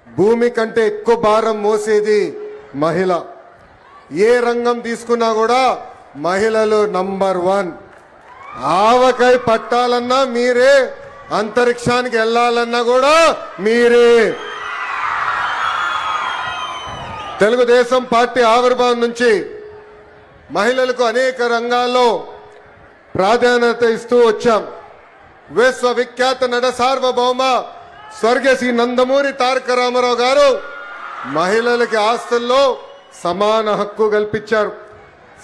భూమి కంటే ఎక్కువ భారం మోసేది మహిళ. ఏ రంగం తీసుకున్నా కూడా మహిళలు నంబర్ 1. ఆవకాయ పట్టాలన్నా మీరే, అంతరిక్షానికి వెళ్ళాలన్నా కూడా మీరే. తెలుగుదేశం పార్టీ ఆవిర్భావం నుంచి మహిళలకు అనేక రంగాల్లో ప్రాధాన్యత ఇస్తూ వచ్చాం. విశ్వవిఖ్యాత నట సార్వభౌమ స్వర్గీయ శ్రీ నందమూరి తారక రామారావు గారు మహిళలకి ఆస్తుల్లో సమాన హక్కు కల్పించారు.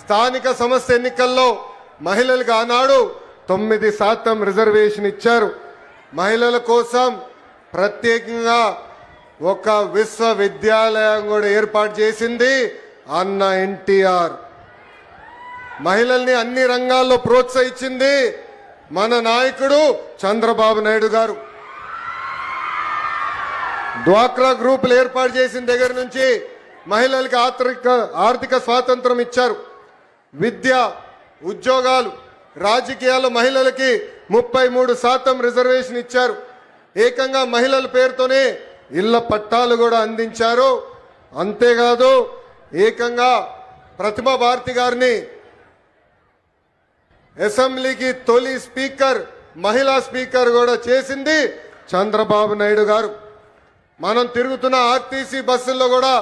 స్థానిక సంస్థ ఎన్నికల్లో మహిళలకు ఆనాడు 9% రిజర్వేషన్ ఇచ్చారు. మహిళల కోసం ప్రత్యేకంగా ఒక విశ్వవిద్యాలయం కూడా ఏర్పాటు చేసింది అన్న ఎన్టీఆర్. మహిళల్ని అన్ని రంగాల్లో ప్రోత్సహించింది మన నాయకుడు చంద్రబాబు నాయుడు గారు. డ్వాక్రా గ్రూపులు ఏర్పాటు చేసిన దగ్గర నుంచి మహిళలకి ఆర్థిక స్వాతంత్రం ఇచ్చారు. విద్య, ఉద్యోగాలు, రాజకీయాల్లో మహిళలకి 33% రిజర్వేషన్ ఇచ్చారు. ఏకంగా మహిళల పేరుతోనే ఇళ్ల పట్టాలు కూడా అందించారు. అంతేకాదు ఏకంగా ప్రతిభా భారతి గారిని అసెంబ్లీకి తొలి స్పీకర్, మహిళా స్పీకర్ కూడా చేసింది చంద్రబాబు నాయుడు గారు. మనం తిరుగుతున్న ఆర్టీసీ బస్సుల్లో కూడా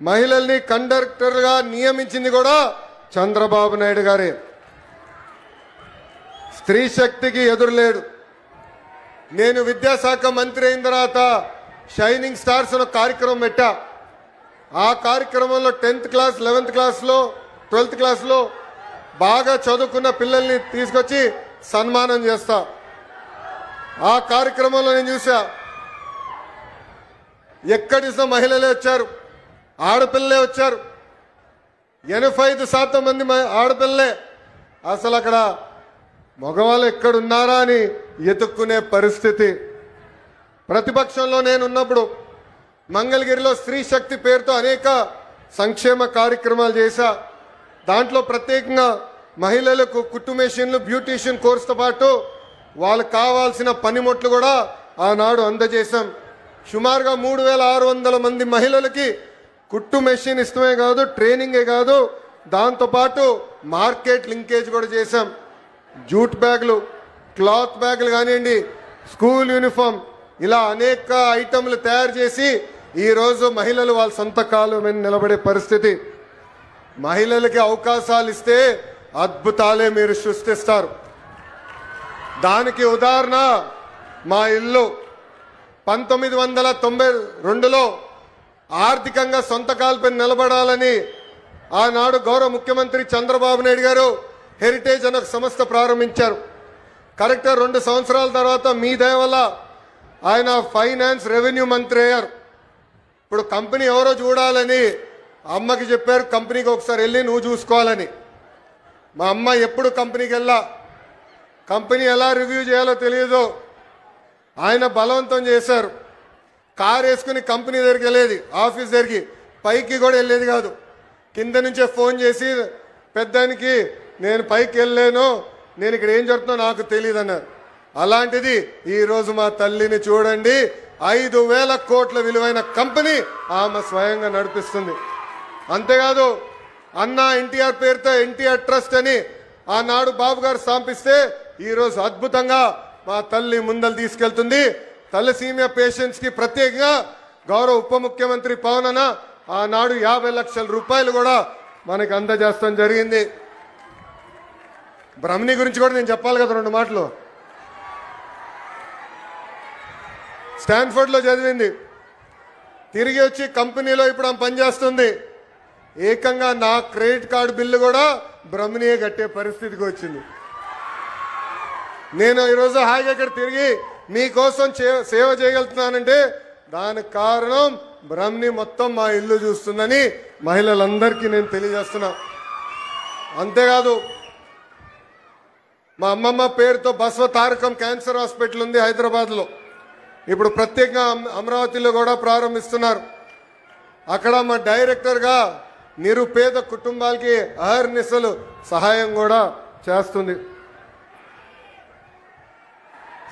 మహిళల్ని కండక్టర్గా నియమించింది కూడా చంద్రబాబు నాయుడు గారే. స్త్రీ శక్తికి ఎదురులేడు. నేను విద్యాశాఖ మంత్రి అయిన తర్వాత షైనింగ్ స్టార్స్ అనే కార్యక్రమం పెట్టా. ఆ కార్యక్రమంలో 10th క్లాస్, 11th క్లాస్లో, 12th క్లాస్లో బాగా చదువుకున్న పిల్లల్ని తీసుకొచ్చి సన్మానం చేస్తా. ఆ కార్యక్రమంలో నేను చూసా, ఎక్కడి మహిళలే వచ్చారు, ఆడపిల్లలే వచ్చారు. 85% మంది ఆడపిల్లలే. అసలు అక్కడ మగవాళ్ళు ఎక్కడున్నారా అని ఎతుక్కునే పరిస్థితి. ప్రతిపక్షంలో నేనున్నప్పుడు మంగళగిరిలో స్త్రీ శక్తి పేరుతో అనేక సంక్షేమ కార్యక్రమాలు చేశా. దాంట్లో ప్రత్యేకంగా మహిళలకు కుట్టు మెషిన్లు, బ్యూటీషియన్ కోర్సుతో పాటు వాళ్ళకు కావాల్సిన పనిముట్లు కూడా ఆనాడు అందజేశాం. సుమారుగా 3600 మంది మహిళలకి కుట్టు మెషిన్ ఇష్టమే కాదు, ట్రైనింగే కాదు, దాంతోపాటు మార్కెట్ లింకేజ్ కూడా చేశాం. జూట్ బ్యాగులు, క్లాత్ బ్యాగులు కానివ్వండి, స్కూల్ యూనిఫామ్, ఇలా అనేక ఐటమ్లు తయారు చేసి ఈరోజు మహిళలు వాళ్ళ సొంత కాలు మీద నిలబడే పరిస్థితి. మహిళలకి అవకాశాలు ఇస్తే అద్భుతాలే మీరు సృష్టిస్తారు. దానికి ఉదాహరణ మా ఇల్లు. 1992లో ఆర్థికంగా సొంత కాలుపై నిలబడాలని ఆనాడు గౌరవ ముఖ్యమంత్రి చంద్రబాబు నాయుడు గారు హెరిటేజ్ అనే సంస్థ ప్రారంభించారు. కరెక్ట్గా 2 సంవత్సరాల తర్వాత మీ దయ వల్ల ఆయన ఫైనాన్స్ రెవెన్యూ మంత్రి అయ్యారు. ఇప్పుడు కంపెనీ ఎవరో చూడాలని అమ్మకి చెప్పారు, కంపెనీకి ఒకసారి వెళ్ళి నువ్వు చూసుకోవాలని. మా అమ్మ ఎప్పుడు కంపెనీకి వెళ్ళా, కంపెనీ ఎలా రివ్యూ చేయాలో తెలియదు. ఆయన బలవంతం చేశారు. కారు వేసుకుని కంపెనీ దగ్గరికి వెళ్ళేది, ఆఫీస్ దగ్గరికి, పైకి కూడా వెళ్ళేది కాదు. కింద నుంచే ఫోన్ చేసి పెద్దానికి నేను పైకి వెళ్ళలేను, నేను ఇక్కడ ఏం జరుగుతుందో నాకు తెలియదు అన్నారు. అలాంటిది ఈరోజు మా తల్లిని చూడండి, 5,000 కోట్ల విలువైన కంపెనీ ఆమె స్వయంగా నడిపిస్తుంది. అంతేకాదు అన్న ఎన్టీఆర్ పేరుతో ఎన్టీఆర్ ట్రస్ట్ అని ఆనాడు బాబు గారు స్థాపిస్తే ఈరోజు అద్భుతంగా మా తల్లి ముందలు తీసుకెళ్తుంది. తలసీమియా పేషెంట్స్ కి ప్రత్యేకంగా గౌరవ ఉప ముఖ్యమంత్రి పవన్ అన్న ఆనాడు 50 లక్షల రూపాయలు కూడా మనకి అందజేస్తాం జరిగింది. బ్రహ్మణి గురించి కూడా నేను చెప్పాలి కదా 2 మాటలు. స్టాన్ఫర్డ్లో చదివింది, తిరిగి వచ్చి కంపెనీలో ఇప్పుడు ఆమె పనిచేస్తుంది. ఏకంగా నా క్రెడిట్ కార్డు బిల్లు కూడా బ్రహ్మణియే కట్టే పరిస్థితికి వచ్చింది. నేను ఈరోజు హాయిగా ఇక్కడ తిరిగి మీకోసం సేవ చేయగలుగుతున్నానంటే దానికి కారణం బ్రహ్మణి మొత్తం మా ఇల్లు చూస్తుందని మహిళలందరికీ నేను తెలియజేస్తున్నా. అంతేకాదు మా అమ్మమ్మ పేరుతో బసవ తారకం క్యాన్సర్ హాస్పిటల్ ఉంది హైదరాబాద్లో. ఇప్పుడు ప్రత్యేకంగా అమరావతిలో కూడా ప్రారంభిస్తున్నారు. అక్కడ మా డైరెక్టర్గా నిరుపేద కుటుంబాలకి అహర్నిశలు సహాయం కూడా చేస్తుంది.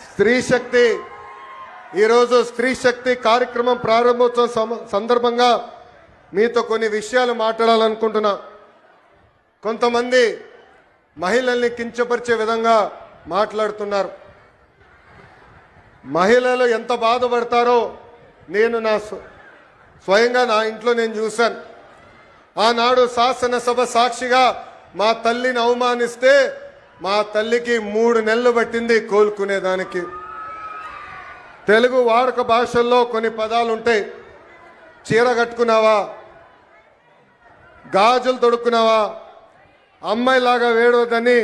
స్త్రీ శక్తి ఈరోజు స్త్రీ శక్తి కార్యక్రమం ప్రారంభోత్సవం సందర్భంగా మీతో కొన్ని విషయాలు మాట్లాడాలనుకుంటున్నా. కొంతమంది మహిళల్ని కించపరిచే విధంగా మాట్లాడుతున్నారు. మహిళలు ఎంత బాధపడతారో నేను స్వయంగా నా ఇంట్లో నేను చూశాను. ఆనాడు శాసనసభ సాక్షిగా మా తల్లిని అవమానిస్తే మా తల్లికి 3 నెలలు పట్టింది కోలుకునేదానికి. తెలుగు వాడుక భాషల్లో కొన్ని పదాలు ఉంటాయి. చీర కట్టుకున్నావా, గాజులు తొడుక్కున్నావా, అమ్మాయిలాగా వేడవద్దని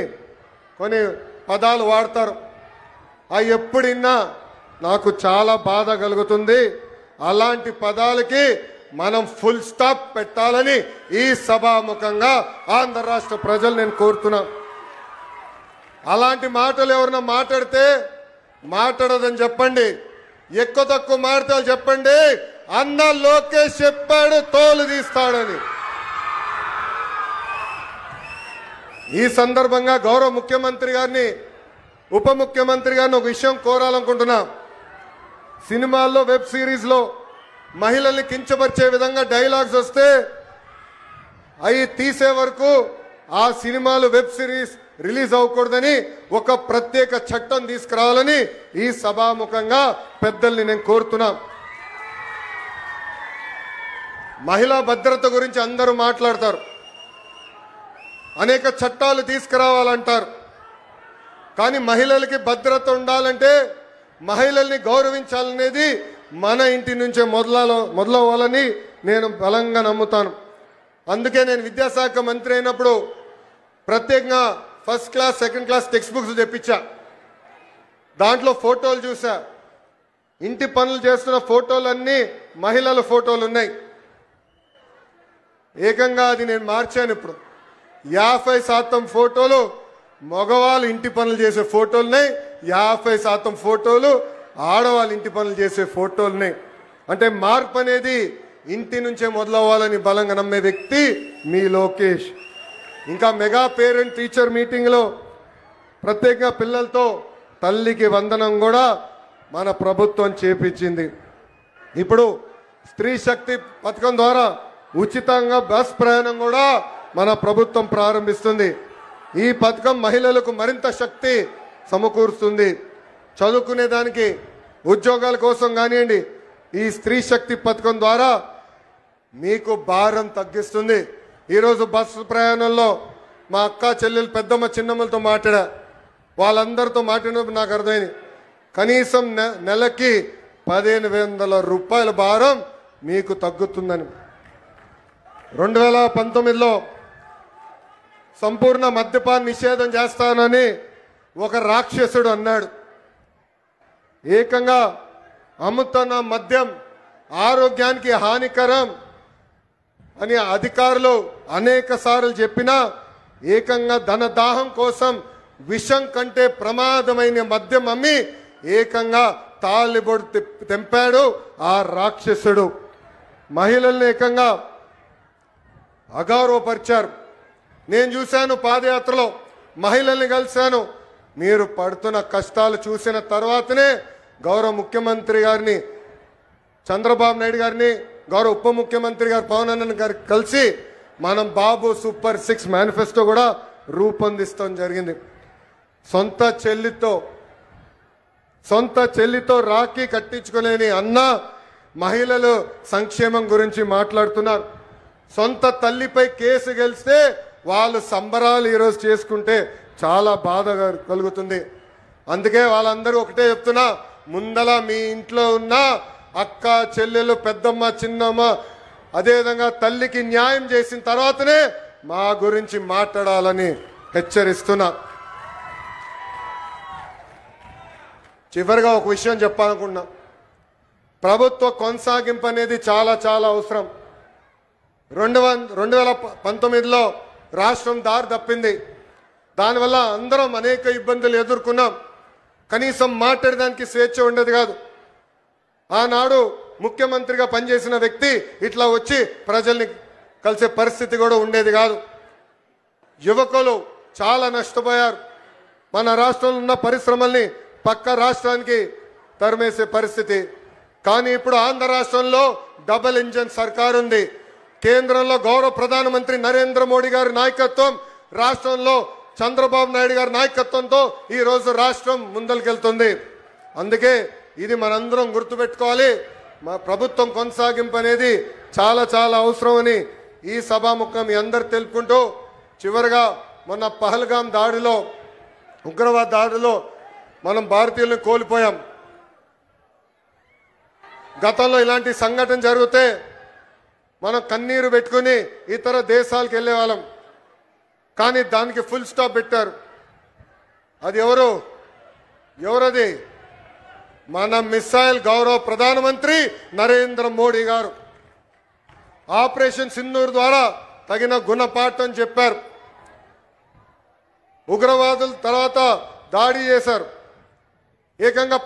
కొన్ని పదాలు వాడతారు. అవి ఎప్పుడిన్నా నాకు చాలా బాధ కలుగుతుంది. అలాంటి పదాలకి మనం ఫుల్ స్టాప్ పెట్టాలని ఈ సభాముఖంగా ఆంధ్ర రాష్ట్ర ప్రజలు నేను కోరుతున్నా. అలాంటి మాటలు ఎవరన్నా మాట్లాడితే మాట్లాడదని చెప్పండి. ఎక్కువ తక్కువ మాటలు చెప్పండి. అన్న లోకేష్ చెప్పాడు తోలు తీస్తాడని. ఈ సందర్భంగా గౌరవ ముఖ్యమంత్రి గారిని, ఉప ముఖ్యమంత్రి గారిని ఒక విషయం కోరాలనుకుంటున్నా. సినిమాల్లో, వెబ్ సిరీస్లో మహిళల్ని కించపరిచే విధంగా డైలాగ్స్ వస్తే అవి తీసే వరకు ఆ సినిమాలు, వెబ్ సిరీస్ రిలీజ్ అవ్వకూడదని ఒక ప్రత్యేక చట్టం తీసుకురావాలని ఈ సభాముఖంగా పెద్దల్ని నేను కోరుతున్నా. మహిళా భద్రత గురించి అందరూ మాట్లాడతారు. అనేక చట్టాలు తీసుకురావాలంటారు. కానీ మహిళలకి భద్రత ఉండాలంటే, మహిళల్ని గౌరవించాలనేది మన ఇంటి నుంచే మొదలవ్వాలని నేను బలంగా నమ్ముతాను. అందుకే నేను విద్యాశాఖ మంత్రి అయినప్పుడు ప్రత్యేకంగా first class, second class text books తెప్పించా. దాంట్లో ఫోటోలు చూసా. ఇంటి పనులు చేస్తున్న ఫోటోలన్నీ మహిళల ఫోటోలు ఉన్నాయి. ఏకంగా అది నేను మార్చాను. ఇప్పుడు 50% ఫోటోలు మగవాళ్ళు ఇంటి పనులు చేసే ఫోటోలున్నాయి, 50% ఫోటోలు ఆడవాళ్ళు ఇంటి పనులు చేసే ఫోటోలున్నాయి. అంటే మార్పు అనేది ఇంటి నుంచే మొదలవ్వాలని బలంగా నమ్మే వ్యక్తి మీ లోకేష్. ఇంకా మెగా పేరెంట్ టీచర్ మీటింగ్లో ప్రత్యేకంగా పిల్లలతో తల్లికి వందనం కూడా మన ప్రభుత్వం చేపించింది. ఇప్పుడు స్త్రీ శక్తి పథకం ద్వారా ఉచితంగా బస్ ప్రయాణం కూడా మన ప్రభుత్వం ప్రారంభిస్తుంది. ఈ పథకం మహిళలకు మరింత శక్తి సమకూరుస్తుంది. చదువుకునే దానికి, ఉద్యోగాల కోసం కానివ్వండి, ఈ స్త్రీ శక్తి పథకం ద్వారా మీకు భారం తగ్గిస్తుంది. ఈరోజు బస్సు ప్రయాణంలో మా అక్క, చెల్లెలు, పెద్దమ్మ, చిన్నమ్మలతో మాట్లాడా. వాళ్ళందరితో మాట్లాడినప్పుడు నాకు అర్థమైంది, కనీసం నెలకి 1500 రూపాయల భారం మీకు తగ్గుతుందని. 2019లో సంపూర్ణ మద్యపాన నిషేధం చేస్తానని ఒక రాక్షసుడు అన్నాడు. ఏకంగా అమ్ముతున్న మద్యం ఆరోగ్యానికి హానికరం అని అధికారులు అనేక సార్లు చెప్పినా ఏకంగా ధనదాహం కోసం విషం కంటే ప్రమాదమైన మద్యం అమ్మి ఏకంగా తాళిబొడు తెంపాడు ఆ రాక్షసుడు. మహిళల్ని ఏకంగా అగౌరవపరిచారు. నేను చూశాను, పాదయాత్రలో మహిళల్ని కలిశాను. మీరు పడుతున్న కష్టాలు చూసిన తర్వాతనే గౌరవ ముఖ్యమంత్రి గారిని, చంద్రబాబు నాయుడు గారిని, గౌరవ ఉప ముఖ్యమంత్రి గారు పవన్ అన్న గారికి కలిసి మనం బాబు సూపర్ 6 మేనిఫెస్టో కూడా రూపొందిస్తాం జరిగింది. సొంత చెల్లితో రాఖీ కట్టించుకోలేని అన్న మహిళలు సంక్షేమం గురించి మాట్లాడుతున్నారు. సొంత తల్లిపై కేసు గెలిస్తే వాళ్ళు సంబరాలు ఈరోజు చేసుకుంటే చాలా బాధ కలుగుతుంది. అందుకే వాళ్ళందరూ ఒకటే చెప్తున్నా, ముందల మీ ఇంట్లో ఉన్న అక్క, చెల్లెలు, పెద్దమ్మ, చిన్నమ్మ, అదేవిధంగా తల్లికి న్యాయం చేసిన తర్వాతనే మా గురించి మాట్లాడాలని హెచ్చరిస్తున్నా. చివరిగా ఒక విషయం చెప్పాలనుకున్నా. ప్రభుత్వ కొనసాగింపు అనేది చాలా చాలా అవసరం. 2019లో రాష్ట్రం దారి తప్పింది. దానివల్ల అందరం అనేక ఇబ్బందులు ఎదుర్కొన్నాం. కనీసం మాట్లాడడానికి స్వేచ్ఛ ఉండేది కాదు. ఆనాడు ముఖ్యమంత్రిగా పనిచేసిన వ్యక్తి ఇట్లా వచ్చి ప్రజల్ని కలిసే పరిస్థితి కూడా ఉండేది కాదు. యువకులు చాలా నష్టపోయారు. మన రాష్ట్రంలో ఉన్న పరిశ్రమల్ని పక్క రాష్ట్రానికి తరిమేసే పరిస్థితి. కానీ ఇప్పుడు ఆంధ్ర రాష్ట్రంలో డబుల్ ఇంజన్ సర్కార్ ఉంది. కేంద్రంలో గౌరవ ప్రధానమంత్రి నరేంద్ర మోడీ గారి నాయకత్వం, రాష్ట్రంలో చంద్రబాబు నాయుడు గారి నాయకత్వంతో ఈ రోజు రాష్ట్రం ముందరికెళ్తుంది. అందుకే ఇది మనందరం గుర్తుపెట్టుకోవాలి. మా ప్రభుత్వం కొనసాగింపు అనేది చాలా చాలా అవసరమని ఈ సభాముఖం మీ అందరు తెలుపుకుంటూ, చివరిగా మొన్న పహల్గాం దాడిలో, ఉగ్రవాద దాడిలో మనం భారతీయులను కోల్పోయాం. గతంలో ఇలాంటి సంఘటన జరిగితే మనం కన్నీరు పెట్టుకుని ఇతర దేశాలకు వెళ్ళే వాళ్ళం. కానీ దానికి ఫుల్ స్టాప్ పెట్టారు. అది ఎవరది? మన మిసైల్ గౌరవ ప్రధానమంత్రి నరేంద్ర మోడీ గారు ఆపరేషన్ సింధూర్ ద్వారా తగిన గుణపాఠం చెప్పారు. ఉగ్రవాదుల తర్వాత దాడి చేశారు. ఏకంగా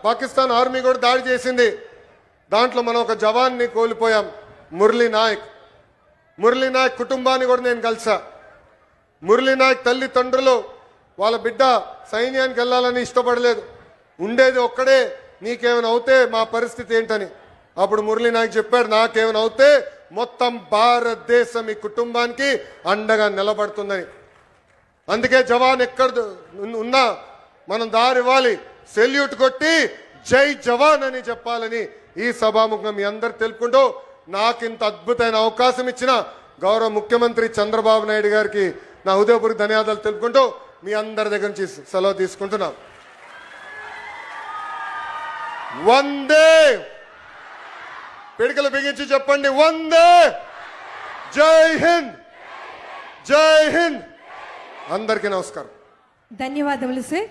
పాకిస్తాన్ ఆర్మీ కూడా దాడి చేసింది. దాంట్లో మనం ఒక జవాన్ని కోల్పోయాం, మురళీ నాయక్ కుటుంబాన్ని కూడా నేను కలిసా. మురళీ నాయక్ తల్లిదండ్రులు వాళ్ళ బిడ్డ సైన్యానికి వెళ్ళాలని ఇష్టపడలేదు. ఉండేది ఒక్కడే, నీకేమైనా అవుతే మా పరిస్థితి ఏంటని. అప్పుడు మురళీ నాయక్ చెప్పాడు, నాకేమైనా అవుతే మొత్తం భారతదేశం ఈ కుటుంబానికి అండగా నిలబడుతుందని. అందుకే జవాన్ ఎక్కడ ఉన్నా మనం దారివ్వాలి, సెల్యూట్ కొట్టి జై జవాన్ అని చెప్పాలని ఈ సభాముఖం మీ అందరు తెలుపుకుంటూ, నాకు ఇంత అద్భుతమైన అవకాశం ఇచ్చిన గౌరవ ముఖ్యమంత్రి చంద్రబాబు నాయుడు గారికి నా హృదయపూర్వక ధన్యవాదాలు తెలుపుకుంటూ మీ అందరి దగ్గర నుంచి సెలవు తీసుకుంటున్నాం. వందే, పిడికలు బిగించి చెప్పండి, వందే, జై హింద్, జై హింద్. అందరికీ నమస్కారం. ధన్యవాదములు సార్.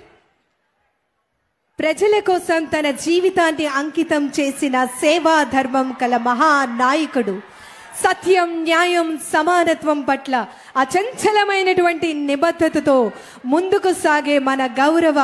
ప్రజల కోసం తన జీవితాన్ని అంకితం చేసిన సేవా ధర్మం కల మహానాయకుడు, సత్యం, న్యాయం, సమానత్వం పట్ల అచంచలమైనటువంటి నిబద్ధతతో ముందుకు సాగే మన గౌరవ